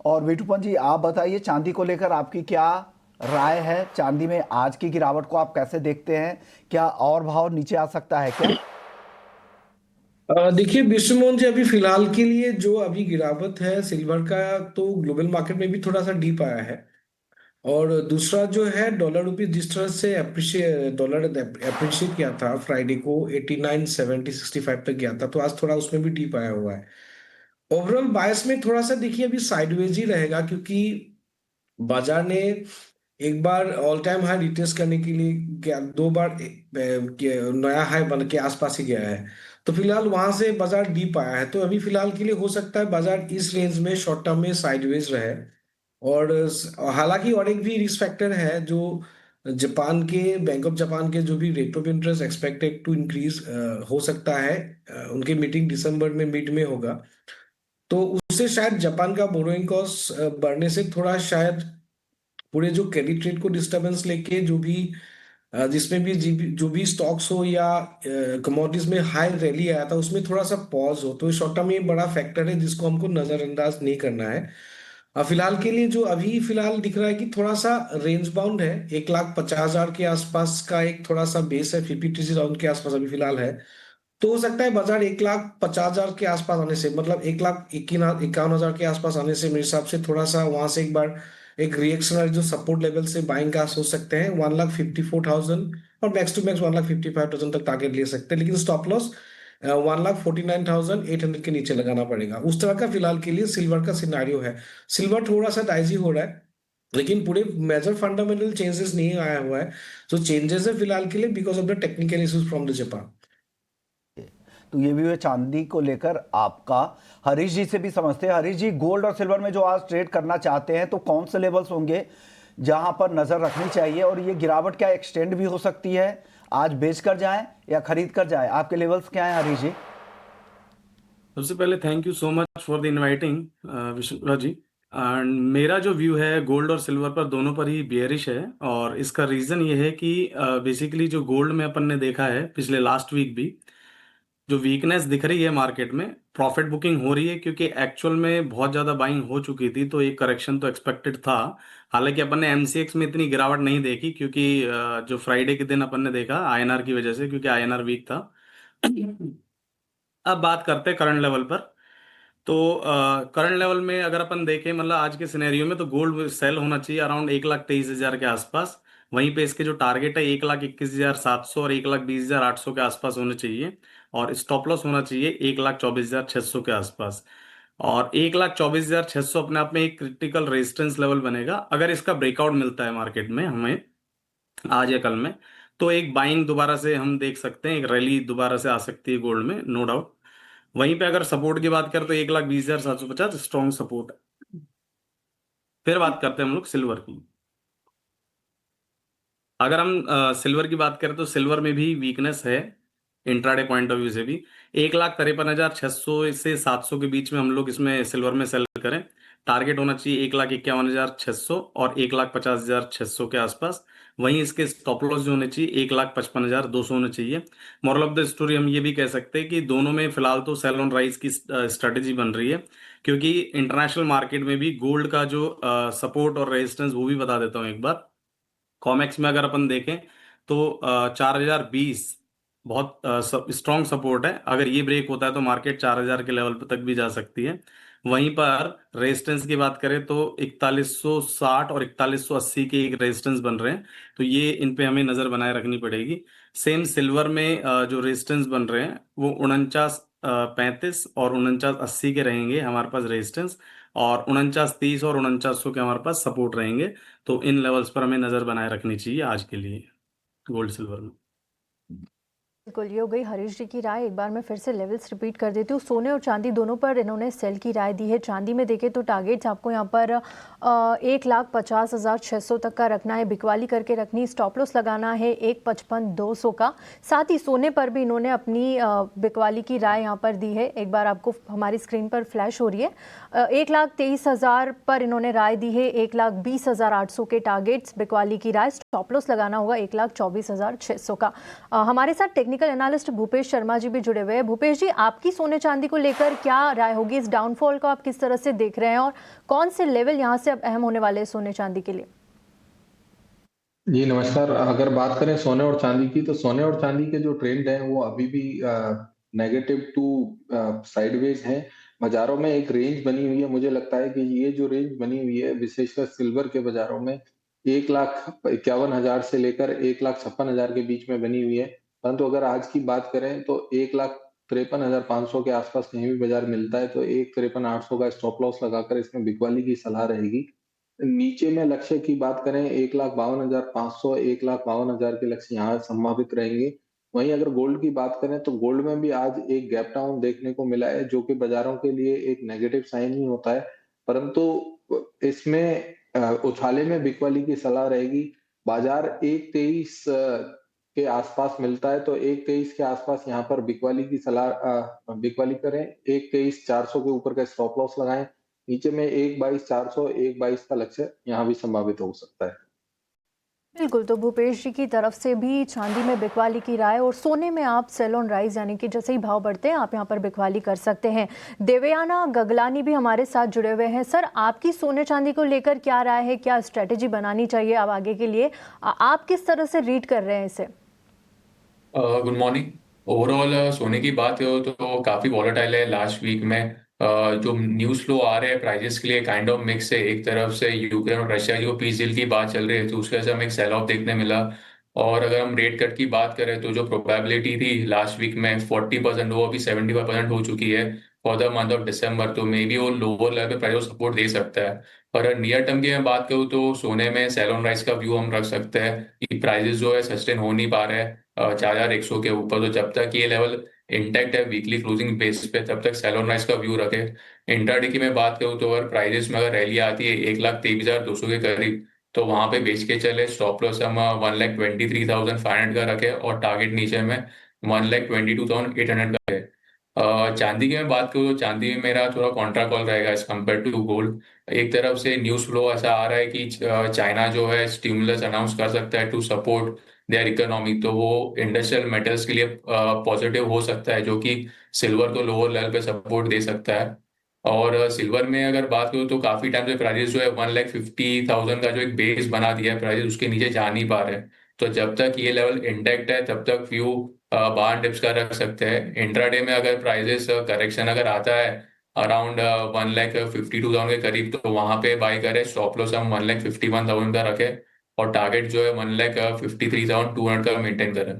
और विटुपन जी, आप बताइए चांदी को लेकर आपकी क्या राय है? चांदी में आज की गिरावट को आप कैसे देखते हैं? क्या और भाव नीचे आ सकता है क्या? देखिए विश्वमोहन जी, अभी फिलहाल के लिए जो अभी गिरावट है सिल्वर का, तो ग्लोबल मार्केट में भी थोड़ा सा डीप आया है। और दूसरा जो है डॉलर रुपी जिस तरह से अप्रिशिएट किया था फ्राइडे को 89 70 65 तक गया था, तो आज थोड़ा उसमें भी डीप आया हुआ है। ओवरऑल बायस में थोड़ा सा देखिए अभी साइडवेज ही रहेगा, क्योंकि बाजार ने एक बार ऑल टाइम हाई रिटेस्ट करने के लिए क्या दो बार नया हाई बन के आसपास ही गया है। तो फिलहाल वहां से बाजार डीप आया है, तो अभी फिलहाल के लिए हो सकता है बाजार इस रेंज में शॉर्ट टर्म में साइडवेज रहे। और हालांकि और एक भी रिस्क फैक्टर है, जो जापान के बैंक ऑफ जापान के जो भी rate of interest expected to increase हो सकता है। उनकी मीटिंग दिसंबर में मिड में होगा, तो उससे शायद जापान का बोरोइंग कॉस्ट बढ़ने से थोड़ा शायद पूरे जो क्रेडिट रेट को डिस्टरबेंस लेके जो भी जिसमें भी जो भी स्टॉक्स हो या कमोडिटीज में हाई रैली आया था उसमें थोड़ा सा पॉज हो, तो शॉर्ट टर्म ये बड़ा फैक्टर है जिसको हमको नजरअंदाज नहीं करना है। फिलहाल के लिए जो अभी फिलहाल दिख रहा है कि थोड़ा सा रेंज बाउंड है, 1,50,000 के आसपास का एक थोड़ा सा बेस है, 50 राउंड के आसपास अभी फिलहाल है। तो हो सकता है बाजार 1,50,000 के आसपास आने से, मतलब 1,51,000 के आसपास आने से मेरे हिसाब से थोड़ा सा वहां से एक बार एक रिएक्शनरी जो सपोर्ट लेवल से बाइंग का सोच सकते हैं 1,54,000, और मैक्स टू मैक्स 1,55,000 तक टारगेट ले सकते हैं, लेकिन स्टॉप लॉस 1,49,800 के नीचे लगाना पड़ेगा। उस तरह का फिलहाल के लिए सिल्वर का सिनारियो है। सिल्वर थोड़ा सा डाइजी हो रहा है, लेकिन पूरे मेजर फंडामेंटल चेंजेस नहीं आया हुआ है। जो चेंजेस है फिलहाल के लिए because of the technical issues from the Japan. तो ये भी हुए चांदी को लेकर आपका। हरीश जी से भी समझते हैं। हरीश जी, गोल्ड और सिल्वर में जो आज ट्रेड करना चाहते हैं तो कौन से लेवल्स होंगे जहां पर नजर रखनी चाहिए, और ये गिरावट क्या एक्सटेंड भी हो सकती है? आज बेच कर जाएं या खरीद कर जाएं? आपके लेवल्स क्या हैं हरीश जी? सबसे पहले thank you so much for the inviting Vishwanath ji. And मेरा जो व्यू है गोल्ड और सिल्वर पर दोनों पर ही बियरिश है। और इसका रीज़न ये है कि बेसिकली जो गोल्ड में अपन ने देखा है पिछले लास्ट वीक भी जो वीकनेस दिख रही है मार्केट में, प्रॉफिट बुकिंग हो रही है क्योंकि एक्चुअल में बहुत ज़्यादा बाइंग हो चुकी थी, तो एक करेक्शन तो एक्सपेक्टेड था। हालांकि अपन ने एमसीएक्स में इतनी गिरावट नहीं देखी क्योंकि जो फ्राइडे के दिन अपन ने देखा आईएनआर की वजह से, क्योंकि आईएनआर वीक था। अब बात करते हैं करंट लेवल पर। तो करंट लेवल में अगर अपन देखें, मतलब आज के सिनेरियो में, तो गोल्ड सेल होना चाहिए अराउंड 1,23,000 के आसपास। वहीं पे इसके जो टारगेट है 1,21,700 और 1,20,800 के आसपास होने चाहिए। और स्टॉप लॉस होना चाहिए 1,24,600 के आसपास। और 1,24,600 अपने आप में एक क्रिटिकल रेजिस्टेंस लेवल बनेगा। अगर इसका ब्रेकआउट मिलता है मार्केट में हमें आज या कल में, तो एक बाइंग दोबारा से हम देख सकते हैं, एक रैली दोबारा से आ सकती है गोल्ड में, नो डाउट। वहीं पे अगर सपोर्ट की बात करें तो 1,20,750 स्ट्रॉन्ग सपोर्ट है। फिर बात करते हैं हम लोग सिल्वर की। अगर हम सिल्वर की बात करें तो सिल्वर में भी वीकनेस है इंट्राडे पॉइंट ऑफ व्यू से भी। 1,53,600 से 700 के बीच में हम लोग इसमें सिल्वर में सेल करें। टारगेट होना चाहिए 1,51,600 और 1,50,600 के आसपास। वहीं इसके स्टॉप लॉस जो होने चाहिए 1,55,200 होने चाहिए। मॉरल ऑफ द स्टोरी हम ये भी कह सकते हैं कि दोनों में फिलहाल तो सेल ऑन राइज की स्ट्रेटेजी बन रही है, क्योंकि इंटरनेशनल मार्केट में भी गोल्ड का जो सपोर्ट और रेजिस्टेंस वो भी बता देता हूँ एक बार। कॉमेक्स में अगर अपन देखें तो 4,020 बहुत स्ट्रॉन्ग सपोर्ट है। अगर ये ब्रेक होता है तो मार्केट 4,000 के लेवल पर तक भी जा सकती है। वहीं पर रेजिस्टेंस की बात करें तो 4,160 और 4,180 के एक रेजिस्टेंस बन रहे हैं, तो ये इन पे हमें नज़र बनाए रखनी पड़ेगी। सेम सिल्वर में जो रेजिस्टेंस बन रहे हैं वो 49,35 और 49,80 के रहेंगे हमारे पास रेजिस्टेंस। और 49,30 और 49,100 के हमारे पास सपोर्ट रहेंगे। तो इन लेवल्स पर हमें नज़र बनाए रखनी चाहिए आज के लिए गोल्ड सिल्वर में। बिल्कुल, ये हो गई हरीश जी की राय। एक बार मैं फिर से लेवल्स रिपीट कर देती हूँ। सोने और चांदी दोनों पर इन्होंने सेल की राय दी है। चांदी में देखें तो टारगेट्स आपको यहाँ पर 1,50,600 तक का रखना है, बिकवाली करके रखनी, स्टॉप लॉस लगाना है 1,55,200 का। साथ ही सोने पर भी इन्होंने अपनी बिकवाली की राय यहाँ पर दी है, एक बार आपको हमारी स्क्रीन पर फ्लैश हो रही है। 1,23,000 पर इन्होंने राय दी है, 1,20,800 के टारगेट्स, बिकवाली की राय, स्टॉप लॉस लगाना होगा 1,24,600 का। हमारे साथ technical technical analyst Bhupesh Sharma ji भी जुड़े हुए हैं। भूपेश जी, आपकी सोने चांदी को लेकर क्या राय होगी? इस डाउनफॉल को आप किस तरह से देख रहे हैं और कौन से लेवल यहाँ से अब अहम होने वाले हैं सोने चांदी के लिए? जी नमस्कार। अगर बात करें सोने और चांदी की, तो सोने और चांदी के जो ट्रेंड है वो अभी भी नेगेटिव टू साइडवेज है। बाजारों में एक रेंज बनी हुई है। मुझे लगता है कि ये जो रेंज बनी हुई है विशेषकर सिल्वर के बाजारों में 1,51,000 से लेकर 1,56,000 के बीच में बनी हुई है। परंतु अगर आज की बात करें तो 1,53,500 के आसपास कहीं भी बाजार मिलता है, तो 1,53,800 का स्टॉप लॉस लगाकर इसमें बिकवाली की सलाह रहेगी। नीचे में लक्ष्य की बात करें 1,52,500, 1,52,000 के लक्ष्य यहाँ संभावित रहेंगे। वहीं अगर गोल्ड की बात करें तो गोल्ड में भी आज एक गैप डाउन देखने को मिला है, जो कि बाजारों के लिए एक नेगेटिव साइन ही होता है। परंतु इसमें उछाले में बिकवाली की सलाह रहेगी। बाजार 1,23 के आसपास मिलता है, तो 1,23 के आसपास यहाँ पर बिकवाली की सलाह बिकवाली करें। 1,23,400 के ऊपर का स्टॉप लॉस लगाएं। नीचे में 1,22,400, 1,22 का लक्ष्य यहाँ भी संभावित हो सकता है। बिल्कुल, तो भूपेश जी की तरफ से भी चांदी में बिकवाली की राय और सोने में आप सेल ऑन राइज यानी कि जैसे ही भाव बढ़ते हैं आप यहाँ पर बिकवाली कर सकते हैं। देवयाना गगलानी भी हमारे साथ जुड़े हुए हैं। सर, आपकी सोने चांदी को लेकर क्या राय है? क्या स्ट्रेटेजी बनानी चाहिए अब आगे के लिए? आप किस तरह से रीड कर रहे हैं इसे? Good morning. ओवरऑल सोने की बात हो तो काफी वॉलेटाइल है लास्ट वीक में। जो न्यूज़ फ्लो आ रहे हैं प्राइजेस के लिए काइंड ऑफ मिक्स है। एक तरफ से यूक्रेन और रशिया की जो पीस डील की बात चल रही है तो उसके वजह से हमें एक सेल ऑफ देखने मिला। और अगर हम रेट कट की बात करें तो जो प्रोबेबिलिटी थी लास्ट वीक में 40%, वो अभी 75% हो चुकी है for the month of December. तो मे बी वो लोअर लेवल पे प्राइस को सपोर्ट दे सकता है। पर नियर टर्म की मैं बात करूँ तो सोने में सेल ऑन राइज का व्यू हम रख सकते हैं कि प्राइजेस जो है सस्टेन हो नहीं पा रहे हैं 4,100 के ऊपर। तो जब तक ये लेवल इंटैक्ट है वीकली क्लोजिंग बेस पे, तब तक सेल ऑन राइज का व्यू रखे। इंट्राडे की मैं बात करूँ तो अगर प्राइजेस में अगर रैली आती है 1,23,200 के करीब, तो वहां पे बेच के चले। स्टॉप लॉस हम 1,23,500 का रखे और टारगेट नीचे में 1,22,800 का है। चांदी की मैं बात करूँ तो चांदी में मेरा थोड़ा कॉन्ट्रा कॉल रहेगा एज कम्पेयर टू गोल्ड। एक तरफ से न्यूज़ फ्लो ऐसा आ रहा है कि चाइना जो है स्टिमुलस अनाउंस कर सकता है टू सपोर्ट देयर इकोनॉमी, तो वो इंडस्ट्रियल मेटल्स के लिए पॉजिटिव हो सकता है, जो कि सिल्वर को लोअर लेवल पे सपोर्ट दे सकता है। और सिल्वर में अगर बात करूँ तो काफी टाइम से प्राइजेस जो है 1,50,000 का जो एक बेस बना दिया है, प्राइजेस उसके नीचे जा नहीं पा रहे। तो जब तक ये लेवल इंटैक्ट है तब तक व्यू बार डिप्स का रख सकते हैं। इंट्राडे में अगर प्राइजेस करेक्शन अगर आता है अराउंड 1,52,000 के करीब, तो वहां पे बाय करें। स्टॉप लॉस हम 1,51,000 का रखें और टारगेट जो है 1,53,200 का मेंटेन करें।